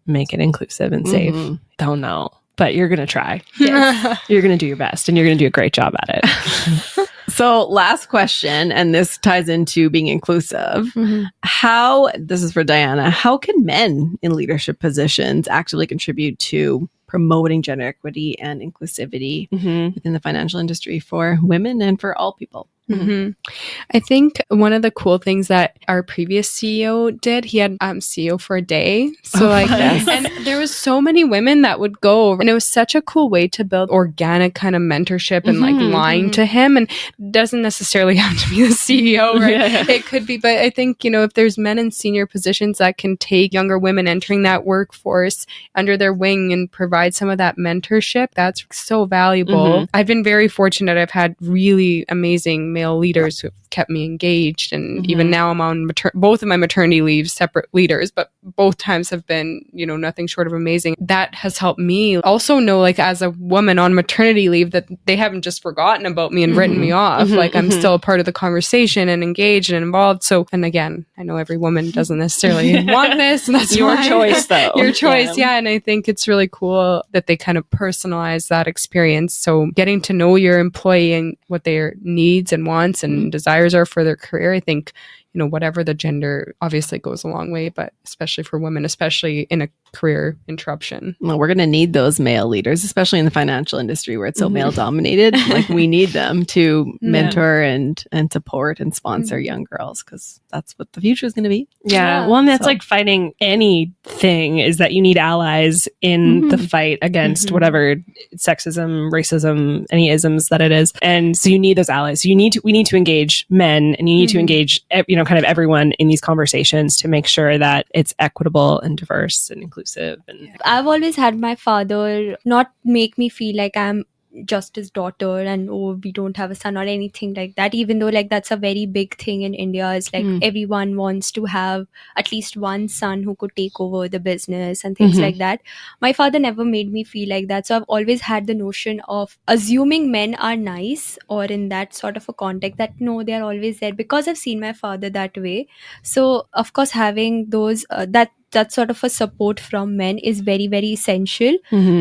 make it inclusive and safe? Don't know. But you're going to try. Yes. You're going to do your best and you're going to do a great job at it. So last question, and this ties into being inclusive. This is for Dajana, how can men in leadership positions actively contribute to promoting gender equity and inclusivity within the financial industry for women and for all people? I think one of the cool things that our previous CEO did, he had CEO for a day. So and there was so many women that would go, and it was such a cool way to build organic kind of mentorship and like line to him. And it doesn't necessarily have to be the CEO, right? It could be, but I think, you know, if there's men in senior positions that can take younger women entering that workforce under their wing and provide some of that mentorship, that's so valuable. I've been very fortunate. I've had really amazing male leaders who have kept me engaged, and even now I'm on both of my maternity leaves, separate leaders, but both times have been, you know, nothing short of amazing. That has helped me also know, like as a woman on maternity leave, that they haven't just forgotten about me and written me off. Like I'm still a part of the conversation and engaged and involved. So, and again, I know every woman doesn't necessarily want this, and that's your choice though. Your choice. Yeah. And I think it's really cool that they kind of personalize that experience. So getting to know your employee and what their needs and wants and desires are for their career, I think, you know, whatever the gender obviously goes a long way, but especially for women, especially in a career interruption. Well, we're going to need those male leaders, especially in the financial industry where it's so male dominated. Like we need them to mentor and support and sponsor young girls, because that's what the future is going to be. Yeah. Well, and that's like fighting anything, is that you need allies in the fight against whatever sexism, racism, any isms that it is. And so you need those allies. We need to engage men, and you need to engage, kind of everyone in these conversations to make sure that it's equitable and diverse and inclusive. And I've always had my father not make me feel like I'm just his daughter and we don't have a son or anything like that, even though like that's a very big thing in India, is like everyone wants to have at least one son who could take over the business and things like that. My father never made me feel like that, so I've always had the notion of assuming men are nice, or in that sort of a context that no, they're always there, because I've seen my father that way. So of course having those that sort of a support from men is very, very essential,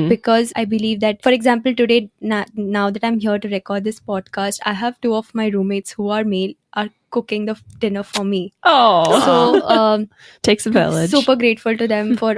because I believe that, for example, today, now that I'm here to record this podcast, I have 2 of my roommates who are male are cooking the dinner for me. So takes a village. Super grateful to them for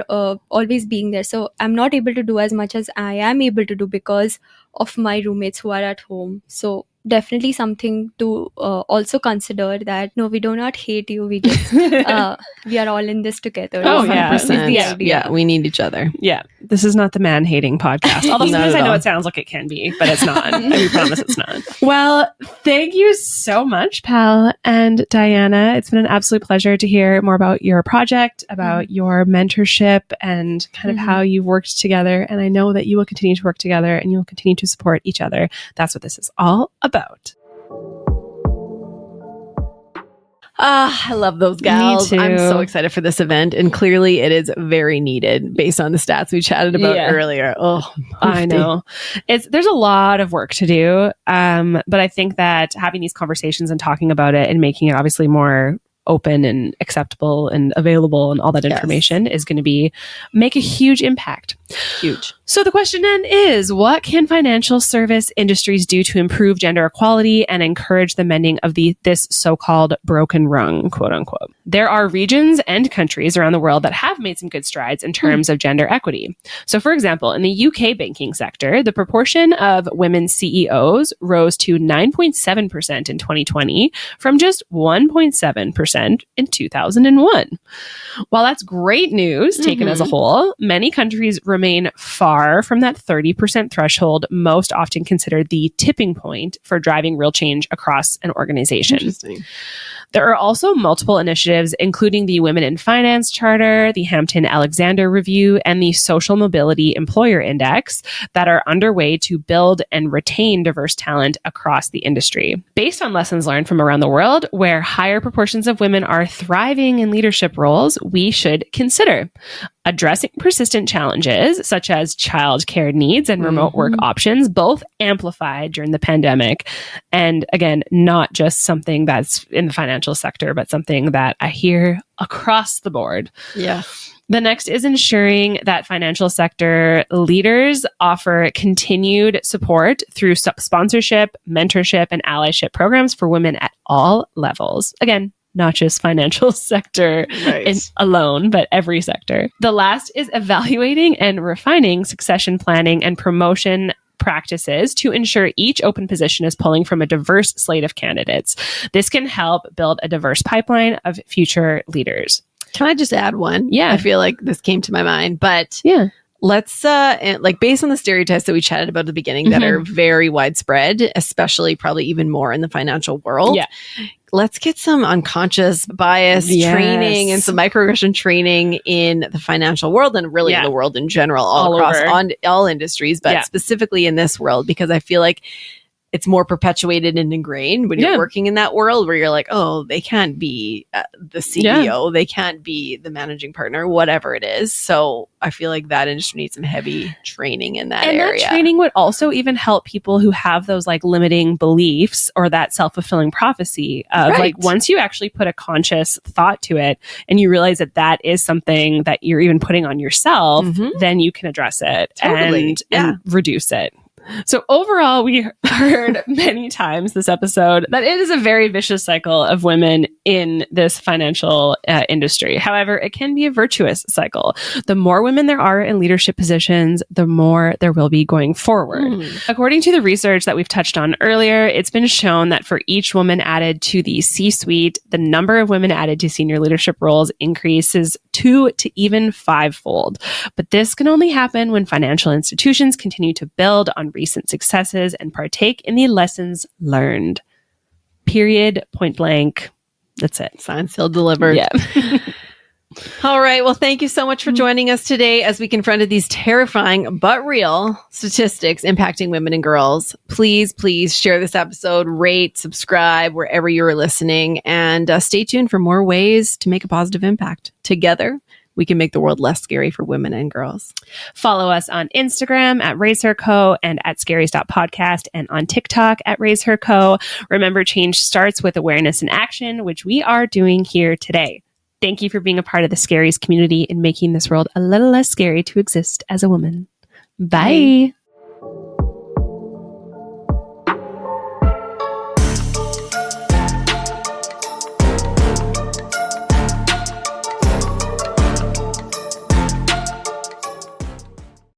always being there. So I'm not able to do as much as I am able to do because of my roommates who are at home. So definitely something to also consider, that no, we do not hate you, we just we are all in this together. Oh, yeah. 100%. Yeah, we need each other. Yeah, this is not the man-hating podcast. Although sometimes I know it sounds like it can be, but it's not. And we promise it's not. Well, thank you so much, Pall and Dajana. It's been an absolute pleasure to hear more about your project, about your mentorship, and kind of how you've worked together. And I know that you will continue to work together, and you will continue to support each other. That's what this is all about. I love those gals. Me too. I'm so excited for this event, and clearly it is very needed based on the stats we chatted about earlier. Oh, I know. There's a lot of work to do. But I think that having these conversations and talking about it and making it obviously more open and acceptable and available and all that information is going to make a huge impact. Huge. So the question then is, what can financial service industries do to improve gender equality and encourage the mending of this so-called broken rung, quote unquote? There are regions and countries around the world that have made some good strides in terms of gender equity. So for example, in the UK banking sector, the proportion of women CEOs rose to 9.7% in 2020 from just 1.7% in 2001. While that's great news taken as a whole, many countries remain far from that 30% threshold, most often considered the tipping point for driving real change across an organization. Interesting. There are also multiple initiatives, including the Women in Finance Charter, the Hampton-Alexander Review, and the Social Mobility Employer Index that are underway to build and retain diverse talent across the industry. Based on lessons learned from around the world, where higher proportions of women are thriving in leadership roles, we should consider addressing persistent challenges such as childcare needs and remote work options, both amplified during the pandemic. And again, not just something that's in the financial sector, but something that I hear across the board. Yeah. The next is ensuring that financial sector leaders offer continued support through sponsorship, mentorship, and allyship programs for women at all levels. Again, not just financial sector alone, but every sector. The last is evaluating and refining succession planning and promotion practices to ensure each open position is pulling from a diverse slate of candidates. This can help build a diverse pipeline of future leaders. Can I just add one? Yeah. I feel like this came to my mind, but let's based on the stereotypes that we chatted about at the beginning that are very widespread, especially probably even more in the financial world. Yeah. Let's get some unconscious bias training and some microaggression training in the financial world and really in the world in general, all across all industries, but specifically in this world, because I feel like it's more perpetuated and ingrained when you're working in that world where you're like, oh, they can't be the CEO, they can't be the managing partner, whatever it is. So I feel like that industry needs some heavy training in that area. And that training would also even help people who have those like limiting beliefs or that self-fulfilling prophecy of like, once you actually put a conscious thought to it and you realize that that is something that you're even putting on yourself, then you can address it and reduce it. So overall, we heard many times this episode that it is a very vicious cycle of women in this financial industry. However, it can be a virtuous cycle. The more women there are in leadership positions, the more there will be going forward. According to the research that we've touched on earlier, it's been shown that for each woman added to the C-suite, the number of women added to senior leadership roles increases 2 to even 5-fold. But this can only happen when financial institutions continue to build on recent successes and partake in the lessons learned. Period. Point blank. That's it. Signed, sealed, delivered. Yeah. All right. Well, thank you so much for joining us today as we confronted these terrifying but real statistics impacting women and girls. Please share this episode, rate, subscribe wherever you're listening, and stay tuned for more ways to make a positive impact. Together, we can make the world less scary for women and girls. Follow us on Instagram at RaiseHER Co and at scaries.podcast and on TikTok at RaiseHER Co. Remember, change starts with awareness and action, which we are doing here today. Thank you for being a part of the Scaries community and making this world a little less scary to exist as a woman. Bye.